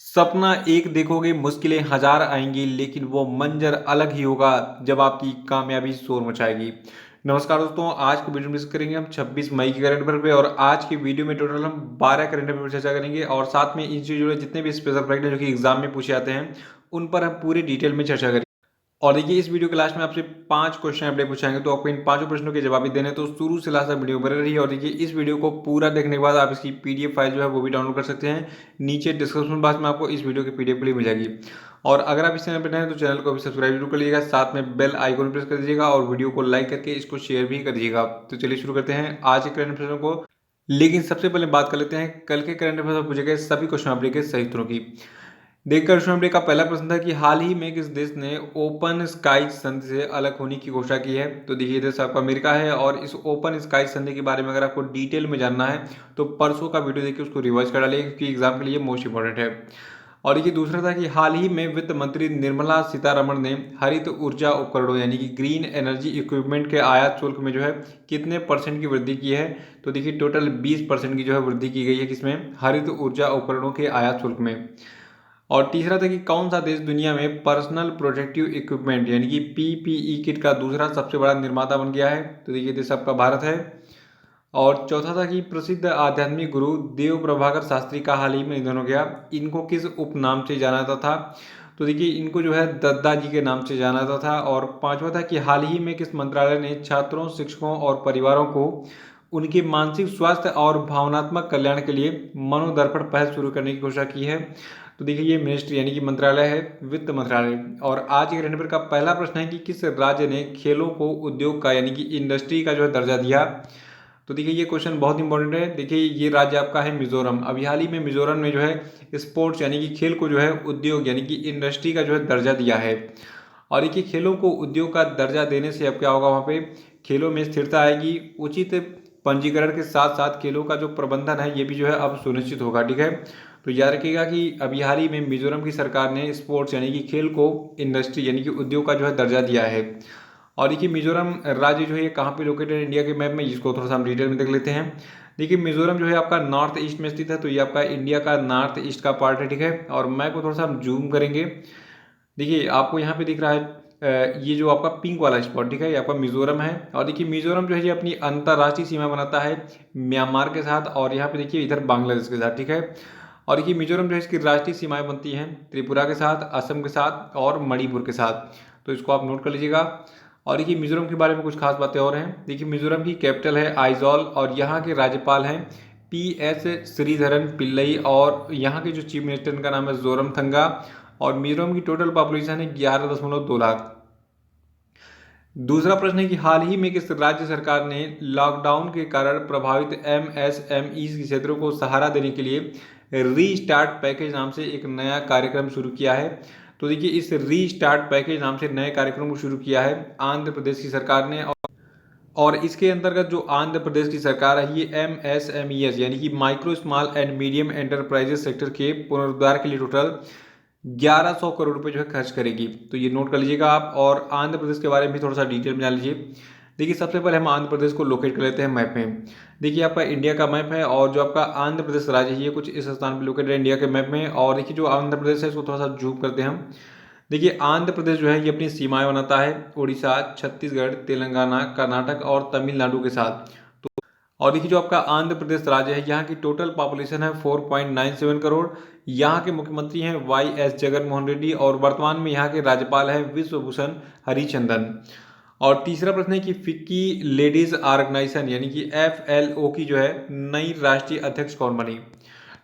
सपना एक देखोगे मुश्किलें हजार आएंगी लेकिन वो मंजर अलग ही होगा जब आपकी कामयाबी शोर मचाएगी। नमस्कार दोस्तों, आज की वीडियो में डिस्कस करेंगे हम 26 मई के करंट अफेयर पे। और आज की वीडियो में टोटल हम 12 करंट अफेयर पर चर्चा करेंगे और साथ में इनसे जुड़े जितने भी स्पेशल फैक्ट हैं जो कि एग्जाम में पूछे जाते हैं उन पर हम पूरी डिटेल में चर्चा करेंगे। और देखिए, इस वीडियो के लास्ट में आपसे 5 क्वेश्चन अपडेट पूछाएंगे, तो आपको इन पांचों प्रश्नों के जवाब भी देने हैं, तो शुरू से लास्ट तक वीडियो बने रही है। और देखिए, इस वीडियो को पूरा देखने के बाद आप इसकी पीडीएफ फाइल जो है वो भी डाउनलोड कर सकते हैं। नीचे डिस्क्रिप्शन बॉक्स में आपको इस वीडियो की पीडीएफ मिल जाएगी। और अगर आप इस चैनल पर नए हैं तो चैनल को भी सब्सक्राइब जरूर कर लीजिएगा, साथ में बेल आइकन प्रेस कर दीजिएगा और वीडियो को लाइक करके इसको शेयर भी कर दीजिएगा। तो चलिए शुरू करते हैं आज के करंट अफेयर को। लेकिन सबसे पहले बात कर लेते हैं कल के करंट अफेयर में पूछे गए सभी क्वेश्चन अपडेट के सही उत्तरों की। देखकर क्वेश्चन अपडेट का पहला प्रश्न था कि हाल ही में किस देश ने ओपन स्काई संधि से अलग होने की घोषणा की है। तो देखिए, देश आपका अमेरिका है। और इस ओपन स्काई संधि के बारे में अगर आपको डिटेल में जानना है तो परसों का वीडियो देखिए, उसको रिवाइज करा लिया क्योंकि एग्जाम के लिए मोस्ट इंपॉर्टेंट है। और देखिए, दूसरा था कि हाल ही में वित्त मंत्री निर्मला सीतारमण ने हरित ऊर्जा उपकरणों यानी कि ग्रीन एनर्जी इक्विपमेंट के आयात शुल्क में जो है कितने परसेंट की वृद्धि की है। तो देखिए, टोटल 20% की जो है वृद्धि की गई है किसमें, हरित ऊर्जा उपकरणों के आयात शुल्क में। और तीसरा था कि कौन सा देश दुनिया में पर्सनल प्रोटेक्टिव इक्विपमेंट यानी कि पीपीई किट का दूसरा सबसे बड़ा निर्माता बन गया है। तो देखिए, देश आपका भारत है। और चौथा था कि प्रसिद्ध आध्यात्मिक गुरु देव प्रभाकर शास्त्री का हाल ही में निधन हो गया। इनको किस उपनाम से जाना जाता था। तो देखिए, इनको जो है दद्दा जी के नाम से जाना जाता था। और पांचवा था कि हाल ही में किस मंत्रालय ने छात्रों, शिक्षकों और परिवारों को उनके मानसिक स्वास्थ्य और भावनात्मक कल्याण के लिए मनोदर्पण पहल शुरू करने की घोषणा की है। तो देखिए, ये मिनिस्ट्री यानी कि मंत्रालय है, वित्त मंत्रालय। और आज के करंट अफेयर का पहला प्रश्न है कि किस राज्य ने खेलों को उद्योग का यानी कि इंडस्ट्री का जो है दर्जा दिया। तो देखिए, ये क्वेश्चन बहुत इंपॉर्टेंट है। देखिए, ये राज्य आपका है मिजोरम। अभी हाल ही में मिजोरम ने जो है स्पोर्ट्स यानी कि खेल को जो है उद्योग यानी कि इंडस्ट्री का जो है दर्जा दिया है। और देखिए, खेलों को उद्योग का दर्जा देने से अब क्या होगा, वहाँ पे खेलों में स्थिरता आएगी, उचित पंजीकरण के साथ साथ खेलों का जो प्रबंधन है ये भी जो है अब सुनिश्चित होगा। ठीक है, तो याद रखिएगा कि अभी हाल ही में मिजोरम की सरकार ने स्पोर्ट्स यानी कि खेल को इंडस्ट्री यानी कि उद्योग का जो है दर्जा दिया है। और देखिए, मिजोरम राज्य जो है ये कहाँ पे लोकेटेड है इंडिया के मैप में, जिसको थोड़ा सा हम डिटेल में देख लेते हैं। देखिए, मिजोरम जो है आपका नॉर्थ ईस्ट में स्थित है, तो ये आपका इंडिया का नॉर्थ ईस्ट का पार्ट है। ठीक है, और मैप को थोड़ा सा हम जूम करेंगे। देखिए, आपको यहाँ पे दिख रहा है ये जो आपका पिंक वाला स्पॉट, ठीक है, ये आपका मिजोरम है। और देखिए, मिजोरम जो है ये अपनी अंतर्राष्ट्रीय सीमा बनाता है म्यांमार के साथ, और यहाँ पे देखिए इधर बांग्लादेश के साथ। ठीक है, और देखिए, मिजोरम जो है इसकी राष्ट्रीय सीमाएं बनती हैं त्रिपुरा के साथ, असम के साथ और मणिपुर के साथ। तो इसको आप नोट कर लीजिएगा। और देखिए, मिजोरम के बारे में कुछ खास बातें और हैं। देखिए, मिजोरम की कैपिटल है आइजॉल और यहाँ के राज्यपाल हैं PS श्रीधरन पिल्लई, और यहाँ के जो चीफ मिनिस्टर इनका नाम है जोरमथंगा। और मिजोरम की टोटल पॉपुलेशन है 11.2 लाख। दूसरा प्रश्न है कि हाल ही में किस राज्य सरकार ने लॉकडाउन के कारण प्रभावित MSME क्षेत्रों को सहारा देने के लिए रीस्टार्ट पैकेज नाम से एक नया कार्यक्रम शुरू किया है। तो देखिए, इस रीस्टार्ट पैकेज नाम से नए कार्यक्रम को शुरू किया है आंध्र प्रदेश की सरकार ने। और इसके अंतर्गत जो आंध्र प्रदेश की सरकार है ये MSMEs यानी कि micro small and medium enterprises sector के पुनरुद्धार के लिए टोटल 1100 करोड़ रुपए जो है खर्च करेगी। तो ये नोट कर लीजिएगा आप। और आंध्र प्रदेश के बारे में भी थोड़ा सा डिटेल में जान लीजिए। देखिए, सबसे पहले हम आंध्र प्रदेश को लोकेट कर लेते हैं मैप में। देखिए, आपका इंडिया का मैप है और जो आपका आंध्र प्रदेश राज्य है ये कुछ इस स्थान पर लोकेटेड है इंडिया के मैप में। और देखिए, जो आंध्र प्रदेश है इसको थोड़ा सा जूम करते हैं हम। देखिए, आंध्र प्रदेश जो है ये अपनी सीमाएं बनाता है उड़ीसा, छत्तीसगढ़, तेलंगाना, कर्नाटक और तमिलनाडु के साथ। और देखिए, जो आपका आंध्र प्रदेश राज्य है यहाँ की टोटल पॉपुलेशन है 4.97 करोड़। यहाँ के मुख्यमंत्री हैं YS जगनमोहन रेड्डी और वर्तमान में यहाँ के राज्यपाल हैं विश्वभूषण हरिचंदन। और तीसरा प्रश्न है कि फिक्की लेडीज ऑर्गेनाइजेशन यानी कि FLO की जो है नई राष्ट्रीय अध्यक्ष कौन बनी।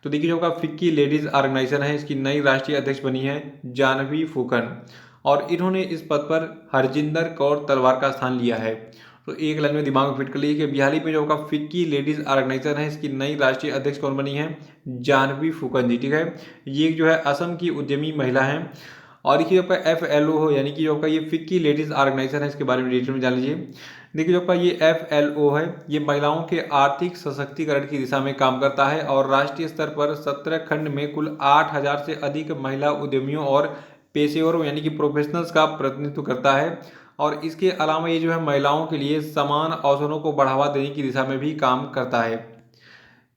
तो देखिए, जो आपका फिक्की लेडीज ऑर्गेनाइजेशन है इसकी नई राष्ट्रीय अध्यक्ष बनी है जानवी फूकन। और इन्होंने इस पद पर हरजिंदर कौर तलवार का स्थान लिया है। तो एक लाइन में दिमाग में फिट कर लीजिए कि बिहाली में जो आपका फिक्की लेडीज ऑर्गेनाइजेशन है इसकी नई राष्ट्रीय अध्यक्ष कौन बनी है, जानवी फूकन जी। ठीक है, ये जो है असम की उद्यमी महिला है। और देखिए, आपका FLO हो यानी कि जो आपका ये फिक्की लेडीज ऑर्गेनाइजेशन है इसके बारे में डिटेल में जान लीजिए। देखिए, जो आपका ये FLO है ये महिलाओं के आर्थिक सशक्तिकरण की दिशा में काम करता है और राष्ट्रीय स्तर पर 17 खंड में कुल 8000 से अधिक महिला उद्यमियों और पेशेवरों यानी कि प्रोफेशनल्स का प्रतिनिधित्व करता है। और इसके अलावा ये जो है महिलाओं के लिए समान अवसरों को बढ़ावा देने की दिशा में भी काम करता है।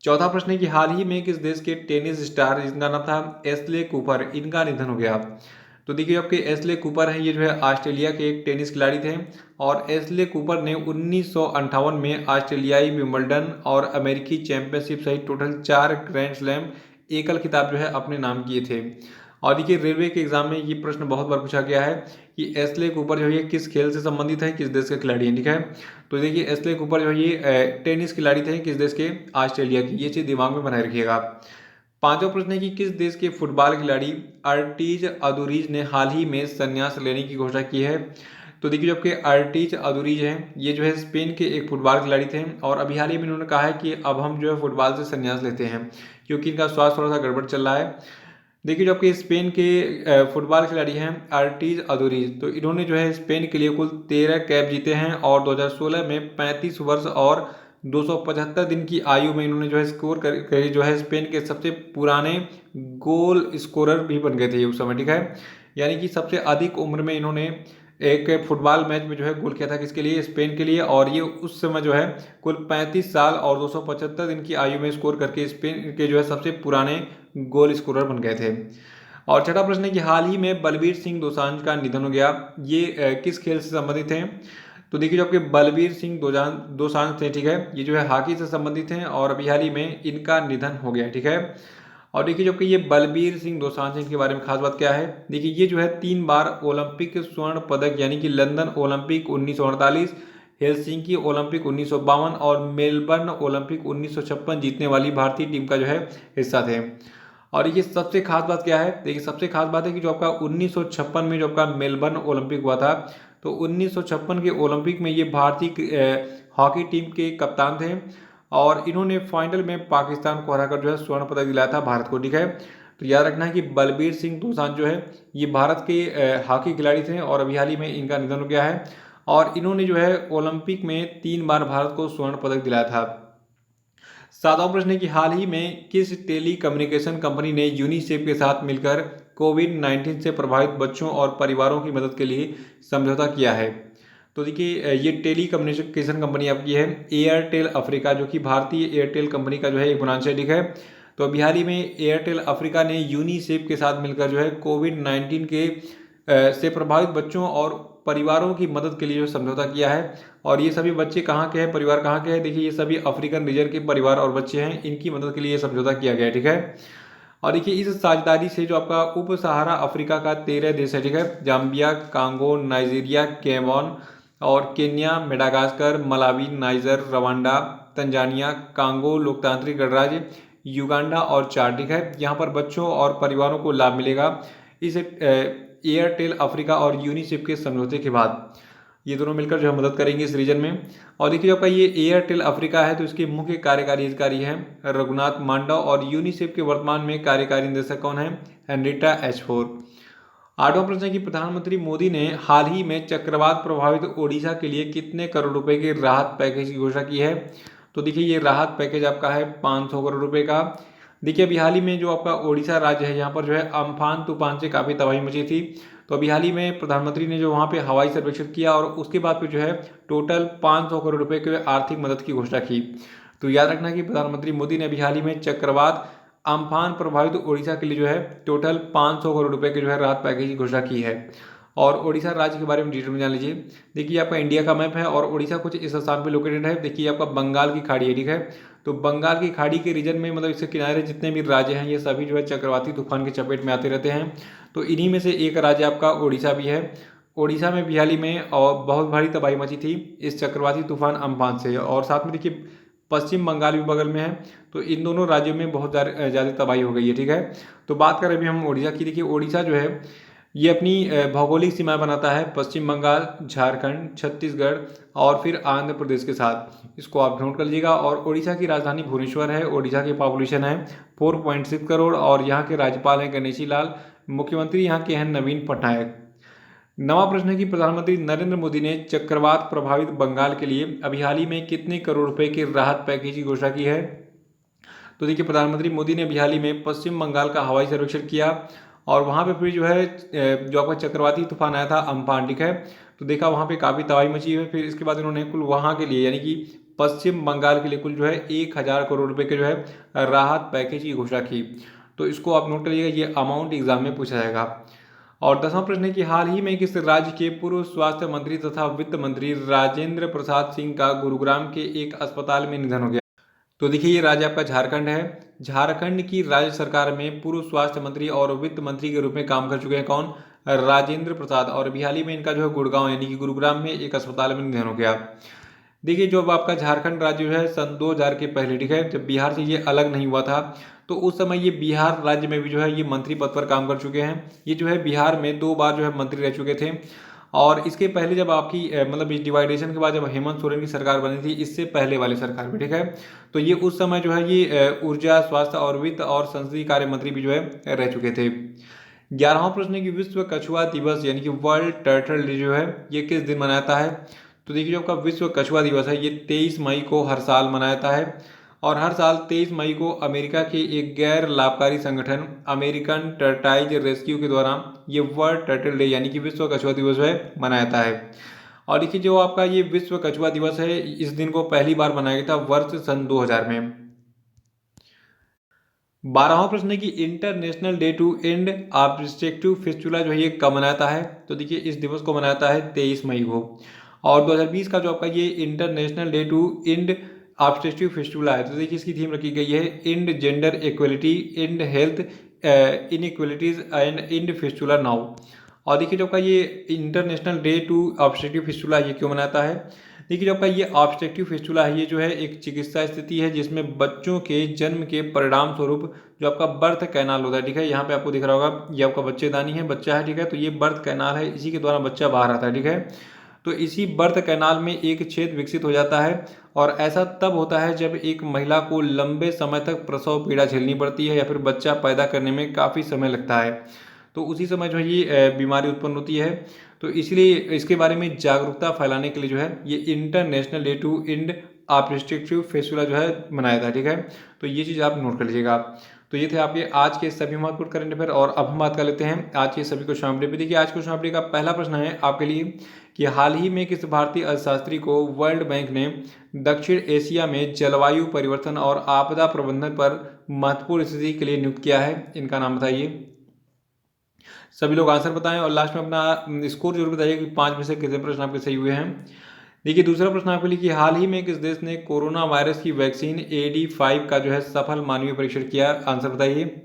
चौथा प्रश्न है कि हाल ही में किस देश के टेनिस स्टार जिनका नाम था एस्ले कूपर, इनका निधन हो गया। तो देखिए आपके एस्ले कूपर हैं, ये जो है ऑस्ट्रेलिया के एक टेनिस खिलाड़ी थे और एस्ले कूपर ने 1958 में ऑस्ट्रेलियाई विंबलडन और अमेरिकी चैंपियनशिप सहित टोटल 4 ग्रैंड स्लैम एकल खिताब जो है अपने नाम किए थे। और देखिए रेलवे के एग्जाम में ये प्रश्न बहुत बार पूछा गया है कि एस्ले कूपर जो है किस खेल से संबंधित है, किस देश के खिलाड़ी हैं, ठीक है। तो देखिए एस्ले कूपर जो है ये टेनिस खिलाड़ी थे, किस देश के, ऑस्ट्रेलिया की। ये चीज़ दिमाग में बनाए रखिएगा। पांचवा प्रश्न है कि किस देश के फुटबॉल खिलाड़ी अर्टिज अदुरीज ने हाल ही में संन्यास लेने की घोषणा की है। तो देखिए जो आपके अर्टिज अदुरीज हैं, ये जो है स्पेन के एक फुटबॉल खिलाड़ी थे और अभी हाल ही में इन्होंने कहा है कि अब हम जो है फुटबॉल से संन्यास लेते हैं क्योंकि इनका स्वास्थ्य थोड़ा सा गड़बड़ चल रहा है। देखिए जो आपके स्पेन के फुटबॉल खिलाड़ी हैं अर्टिज अदुरीज, तो इन्होंने जो है स्पेन के लिए कुल 13 कैप जीते हैं और 2016 में 35 वर्ष और 275 दिन की आयु में इन्होंने जो है स्कोर कर जो है स्पेन के सबसे पुराने गोल स्कोरर भी बन गए थे उस समय, ठीक है। यानी कि सबसे अधिक उम्र में इन्होंने एक फुटबॉल मैच में जो है गोल किया था, किसके लिए, स्पेन के लिए। और ये उस समय जो है कुल 35 साल और 275 दिन की आयु में स्कोर करके स्पेन के जो है सबसे पुराने गोल स्कोरर बन गए थे। और छठा प्रश्न है कि हाल ही में बलबीर सिंह दोसांझ का निधन हो गया, ये किस खेल से संबंधित हैं। तो देखिए जो आपके बलबीर सिंह दोसांझ थे, ठीक है, ये जो है हॉकी से संबंधित हैं और अभी हाल ही में इनका निधन हो गया, ठीक है। और देखिए जो कि ये बलबीर सिंह दोसांझ, इनके बारे में खास बात क्या है, देखिए ये जो है 3 बार ओलंपिक स्वर्ण पदक यानी कि लंदन ओलंपिक 1948, हेलसिंकी ओलंपिक 1952 और मेलबर्न ओलंपिक 1956 जीतने वाली भारतीय टीम का जो है हिस्सा थे। और ये सबसे खास बात क्या है, देखिए सबसे खास बात है कि जो आपका 1956 में जो आपका मेलबर्न ओलंपिक हुआ था, तो 1956 के ओलंपिक में ये भारतीय हॉकी टीम के कप्तान थे और इन्होंने फाइनल में पाकिस्तान को हराकर जो है स्वर्ण पदक दिलाया था भारत को, ठीक है। तो याद रखना है कि बलबीर सिंह दोसांझ जो है ये भारत के हॉकी खिलाड़ी थे और अभी हाल ही में इनका निधन हो गया है और इन्होंने जो है ओलंपिक में 3 बार भारत को स्वर्ण पदक दिलाया था। सातवां प्रश्न है कि हाल ही में किस टेली कम्युनिकेशन कंपनी ने यूनिसेफ के साथ मिलकर कोविड-19 से प्रभावित बच्चों और परिवारों की मदद के लिए समझौता किया है। तो देखिए ये टेली कम्युनिकेशन कंपनी आपकी है एयरटेल अफ्रीका, जो कि भारतीय एयरटेल कंपनी का जो है एक ब्रांच है, ठीक है। तो अभी हाल ही में एयरटेल अफ्रीका ने यूनिसेफ के साथ मिलकर जो है कोविड-19 के से प्रभावित बच्चों और परिवारों की मदद के लिए जो समझौता किया है। और ये सभी बच्चे कहाँ के हैं, परिवार कहाँ के हैं, देखिए ये सभी अफ्रीकन रीजन के परिवार और बच्चे हैं, इनकी मदद के लिए ये समझौता किया गया है, ठीक है। और देखिए इस साझेदारी से जो आपका उप सहारा अफ्रीका का 13 देश है, ठीक है, जाम्बिया, कांगो, नाइजीरिया, केमॉन और Kenya, Madagascar, Malawi, niger, Rwanda, Tanzania, Congo लोकतांत्रिक गणराज्य, युगांडा और चाड, ठीक है, यहाँ पर बच्चों और परिवारों को लाभ मिलेगा इस एयरटेल अफ्रीका और यूनिसेफ के समझौते के बाद। ये दोनों मिलकर जो है मदद करेंगे इस रीजन में। और देखिए आपका ये एयरटेल अफ्रीका है तो इसके मुख्य कार्यकारी अधिकारी हैं रघुनाथ मांडा और यूनिसेफ के वर्तमान में कार्यकारी निदेशक कौन है, हेनरिटा एशफोर। आठवां प्रश्न है कि प्रधानमंत्री मोदी ने हाल ही में चक्रवात प्रभावित ओडिशा के लिए कितने करोड़ रुपए के राहत पैकेज की घोषणा की है। तो देखिए ये राहत पैकेज आपका है 500 करोड़ रुपए का। देखिए अभी हाल ही में जो आपका ओडिशा राज्य है यहाँ पर जो है अम्फान तूफान से काफ़ी तबाही मची थी, तो अभी हाल ही में प्रधानमंत्री ने जो वहाँ पे हवाई सर्वेक्षण किया और उसके बाद पे जो है टोटल 500 करोड़ रुपए के आर्थिक मदद की घोषणा की। तो याद रखना कि प्रधानमंत्री मोदी ने अभी हाल ही में चक्रवात अम्फान प्रभावित ओडिशा के लिए जो है टोटल 500 करोड़ रुपए के जो है राहत पैकेज की घोषणा की है। और ओडिशा राज्य के बारे में डिटेल में जान लीजिए। देखिए आपका इंडिया का मैप है और ओडिशा कुछ इस स्थान पे लोकेटेड है। देखिए आपका बंगाल की खाड़ी है, ठीक है। तो बंगाल की खाड़ी के रीजन में मतलब इसके किनारे जितने भी राज्य हैं ये सभी जो है चक्रवाती तूफान की चपेट में आते रहते हैं। तो इन्हीं में से एक राज्य आपका ओडिशा भी है। ओडिशा में भी हाल ही में और बहुत भारी तबाही मची थी इस चक्रवाती तूफान अम्फान से। और साथ में देखिए पश्चिम बंगाल भी बगल में है, तो इन दोनों राज्यों में बहुत ज़्यादा तबाही हो गई है, ठीक है। तो बात करें अभी हम ओडिशा की। देखिए ओडिशा जो है ये अपनी भौगोलिक सीमा बनाता है पश्चिम बंगाल, झारखंड, छत्तीसगढ़ और फिर आंध्र प्रदेश के साथ। इसको आप नोट कर लीजिएगा। और ओडिशा की राजधानी भुवनेश्वर है। ओडिशा की पॉपुलेशन है 4.6 करोड़ और यहाँ के राज्यपाल हैं गणेशी लाल। मुख्यमंत्री यहाँ के हैं नवीन पटनायक। नवा प्रश्न है कि प्रधानमंत्री नरेंद्र मोदी ने चक्रवात प्रभावित बंगाल के लिए अभी हाल ही में कितने करोड़ रुपए के राहत पैकेज की घोषणा की है। तो देखिए प्रधानमंत्री मोदी ने अभी हाल ही में पश्चिम बंगाल का हवाई सर्वेक्षण किया और वहाँ पे फिर जो है जो आपका चक्रवाती तूफान आया था अम्फान, ठीक है। तो देखा वहाँ पे काफ़ी तबाही मची है। फिर इसके बाद इन्होंने कुल वहाँ के लिए यानी कि पश्चिम बंगाल के लिए कुल जो है 1000 करोड़ रुपए के जो है राहत पैकेज की घोषणा की। तो इसको आप नोट करिएगा, ये अमाउंट एग्जाम में पूछा जाएगा। और 10वां प्रश्न है कि हाल ही में किस राज्य के पूर्व स्वास्थ्य मंत्री तथा वित्त मंत्री राजेंद्र प्रसाद सिंह का गुरुग्राम के एक अस्पताल में निधन हो गया। तो देखिए ये राज्य आपका झारखंड है। झारखंड की राज्य सरकार में पूर्व स्वास्थ्य मंत्री और वित्त मंत्री के रूप में काम कर चुके हैं कौन? राजेंद्र प्रसाद। और अभी हाल ही में इनका जो है गुड़गांव यानी कि गुरुग्राम में एक अस्पताल में निधन हो गया। देखिए जो अब आपका झारखंड राज्य जो है सन 2000 के पहले, ठीक है, जब बिहार से ये अलग नहीं हुआ था तो उस समय ये बिहार राज्य में भी जो है ये मंत्री पद पर काम कर चुके हैं। ये जो है बिहार में 2 बार जो है मंत्री रह चुके थे। और इसके पहले जब आपकी मतलब इस डिवाइडेशन के बाद जब हेमंत सोरेन की सरकार बनी थी, इससे पहले वाली सरकार में, ठीक है, तो ये उस समय जो है ये ऊर्जा, स्वास्थ्य और वित्त और संसदीय कार्य मंत्री भी जो है रह चुके थे। 11वां प्रश्न है कि विश्व कछुआ दिवस यानी कि वर्ल्ड टर्टल डे जो है ये किस दिन मनाया जाता है? तो देखिए जो आपका विश्व कछुआ दिवस है ये 23 मई को हर साल मनाया जाता है। और हर साल 23 मई को अमेरिका के एक गैर लाभकारी संगठन अमेरिकन टर्टाइज रेस्क्यू के द्वारा ये वर्ल्ड टर्टल डे यानी कि विश्व कछुआ दिवस है मनाया जाता है। और देखिए जो आपका ये विश्व कछुआ दिवस है इस दिन को पहली बार मनाया गया था वर्ष सन 2000 में। 12वां प्रश्न है कि international day to end obstructive fistula जो है ये कब मनाता है? तो देखिए इस दिवस को मनाता है 23 मई को। और 2020 का जो आपका ये international day to end obstructive fistula है, तो देखिए इसकी थीम रखी गई है end gender equality, end health inequalities end end fistula now. और देखिए जो आपका ये international day to obstructive fistula ये क्यों मनाता है? देखिए जो आपका ये ऑब्स्ट्रक्टिव फिस्टुला है ये जो है एक चिकित्सा स्थिति है जिसमें बच्चों के जन्म के परिणाम स्वरूप जो आपका बर्थ कैनाल होता है, ठीक है, यहाँ पे आपको दिख रहा होगा ये आपका बच्चेदानी है, बच्चा है, ठीक है, तो ये बर्थ कैनाल है, इसी के द्वारा बच्चा बाहर आता है, ठीक है। तो इसी बर्थ कैनाल में एक छेद विकसित हो जाता है और ऐसा तब होता है जब एक महिला को लंबे समय तक प्रसव पीड़ा झेलनी पड़ती है या फिर बच्चा पैदा करने में काफ़ी समय लगता है। तो उसी समय जो है ये बीमारी उत्पन्न होती है। तो इसलिए इसके बारे में जागरूकता फैलाने के लिए जो है ये international day to end obstructive fistula जो है मनाया था, ठीक है। तो ये चीज़ आप नोट कर लीजिएगा। तो ये थे आपके आज के सभी महत्वपूर्ण करंट अफेयर। और अब हम बात कर लेते हैं आज के सभी क्वेश्चन अपडेट पे। देखिए आज क्वेश्चन अपडेट का पहला प्रश्न है आपके लिए कि हाल ही में किस भारतीय अर्थशास्त्री को वर्ल्ड बैंक ने दक्षिण एशिया में जलवायु परिवर्तन और आपदा प्रबंधन पर महत्वपूर्ण स्थिति के लिए नियुक्त किया है? इनका नाम बताइए। सभी लोग आंसर बताएं और लास्ट में अपना स्कोर जरूर बताइए कि 5 में से कितने प्रश्न आपके सही हुए हैं। देखिए दूसरा प्रश्न आपके लिए कि हाल ही में किस देश ने कोरोना वायरस की वैक्सीन AD5 का जो है सफल मानवीय परीक्षण किया? आंसर बताइए।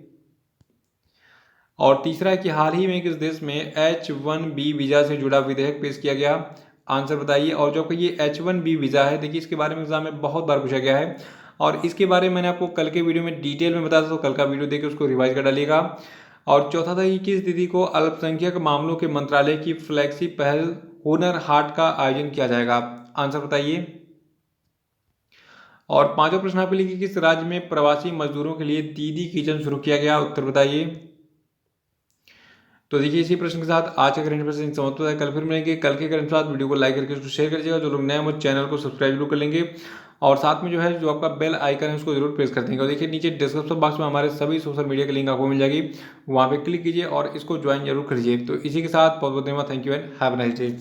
और तीसरा है कि हाल ही में किस देश में H1B वीजा से जुड़ा विधेयक पेश किया गया? आंसर बताइए। और जो ये H1B वीजा है, देखिए इसके बारे में एग्जाम में बहुत बार पूछा गया है और इसके बारे में मैंने आपको कल के वीडियो में डिटेल में बताया था, तो कल का वीडियो देखिए उसको रिवाइज कर डालिएगा। और चौथा था कि किस तिथि को अल्पसंख्यक मामलों के मंत्रालय की फ्लैगशिप पहल हुनर हाट का आयोजन किया जाएगा? आंसर बताइए। और पांचवा प्रश्न आपके लिए कि किस राज्य में प्रवासी मजदूरों के लिए दीदी किचन शुरू किया गया? उत्तर बताइए। तो देखिए इसी प्रश्न के साथ आज का करंट अफेयर समाप्त होता है। कल फिर मिलेंगे। कल के करंट के साथ वीडियो को लाइक करके उसको शेयर करिएगा। जो लोग नए हैं वो चैनल को सब्सक्राइब जरूर कर लेंगे और साथ में जो है जो आपका बेल आइकन है उसको जरूर प्रेस कर देंगे। और देखिए नीचे डिस्क्रिप्शन बॉक्स में हमारे सभी सोशल मीडिया की लिंक आपको मिल जाएगी, वहाँ पे क्लिक कीजिए और इसको ज्वाइन जरूर करिए। तो इसी के साथ बहुत बहुत धन्यवाद। Thank you and have a nice day.